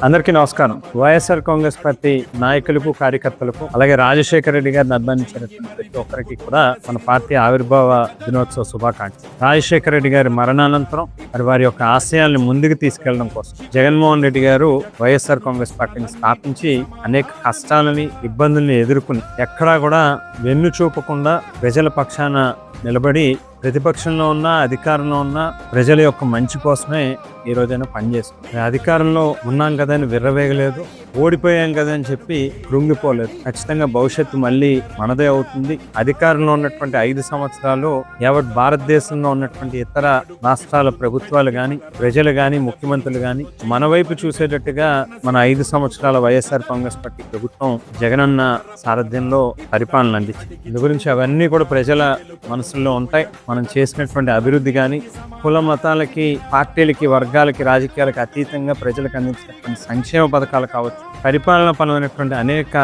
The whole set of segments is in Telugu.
అందరికీ నమస్కారం. వైఎస్ఆర్ కాంగ్రెస్ పార్టీ నాయకులకు, కార్యకర్తలకు, అలాగే రాజశేఖర రెడ్డి గారిని అభిమానించినటువంటి ప్రతి ఒక్కరికి కూడా మన పార్టీ ఆవిర్భావ దినోత్సవ శుభాకాంక్షలు. రాజశేఖర రెడ్డి గారి మరణానంతరం వారి యొక్క ఆశయాల్ని ముందుకు తీసుకెళ్లడం కోసం జగన్మోహన్ రెడ్డి గారు వైఎస్ఆర్ కాంగ్రెస్ పార్టీని స్థాపించి అనేక కష్టాలని, ఇబ్బందుల్ని ఎదుర్కొని ఎక్కడా కూడా వెన్ను చూపకుండా ప్రజల పక్షాన నిలబడి ప్రతిపక్షంలో ఉన్న, అధికారంలో ఉన్న ప్రజల యొక్క మంచి కోసమే ఈ రోజైనా పనిచేస్తుంది. అధికారంలో ఉన్నాం కదా అని విర్రవేగలేదు, ఓడిపోయాం కదా అని చెప్పి కృంగిపోలేదు. ఖచ్చితంగా భవిష్యత్తు మళ్ళీ మనదే అవుతుంది. అధికారంలో ఉన్నటువంటి 5 సంవత్సరాలు యావత్ భారతదేశంలో ఉన్నటువంటి ఇతర రాష్ట్రాల ప్రభుత్వాలు కానీ, ప్రజలు కానీ, ముఖ్యమంత్రులు కానీ మన వైపు చూసేటట్టుగా మన 5 సంవత్సరాల వైఎస్ఆర్ కాంగ్రెస్ పార్టీ ప్రభుత్వం జగనన్న సారథ్యంలో పరిపాలన అందించింది. ఇందు గురించి అవన్నీ కూడా ప్రజల మనసుల్లో ఉంటాయి. మనం చేసినటువంటి అభివృద్ధి కానీ, కుల మతాలకి, పార్టీలకి, వర్గాలకి, రాజకీయాలకు అతీతంగా ప్రజలకు అందించినటువంటి సంక్షేమ పథకాలు కావచ్చు, పరిపాలన పరమైనటువంటి అనేక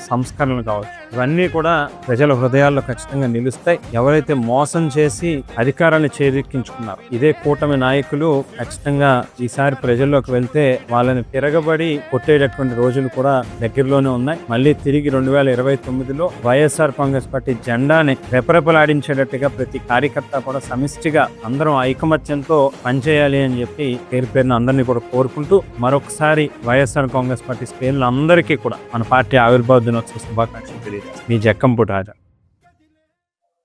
సంస్కరణలు కావచ్చు, ఇవన్నీ కూడా ప్రజల హృదయాల్లో ఖచ్చితంగా నిలుస్తాయి. ఎవరైతే మోసం చేసి అధికారాన్ని చేజిక్కించుకున్నారు, ఇదే కూటమి నాయకులు ఖచ్చితంగా ఈసారి ప్రజల్లోకి వెళ్తే వాళ్ళని తిరగబడి కొట్టేటటువంటి రోజులు కూడా దగ్గరలోనే ఉన్నాయి. మళ్ళీ తిరిగి 2029లో వైఎస్ఆర్ కాంగ్రెస్ పార్టీ జెండాని రెపరెపలాడించేటట్టుగా ప్రతి కార్యకర్త కూడా సమిష్టిగా అందరం ఐకమత్యంతో పనిచేయాలి అని చెప్పి పేరు పేరున అందరినీ కూడా కోరుకుంటూ మరొకసారి వైఎస్ఆర్ కాంగ్రెస్ పార్టీ శ్రేణులందరికీ కూడా మన పార్టీ ఆవిర్భావ దినోత్సవ శుభాకాంక్షలు తెలియజేస్తాను. మీ జక్కంపూడి రాజా.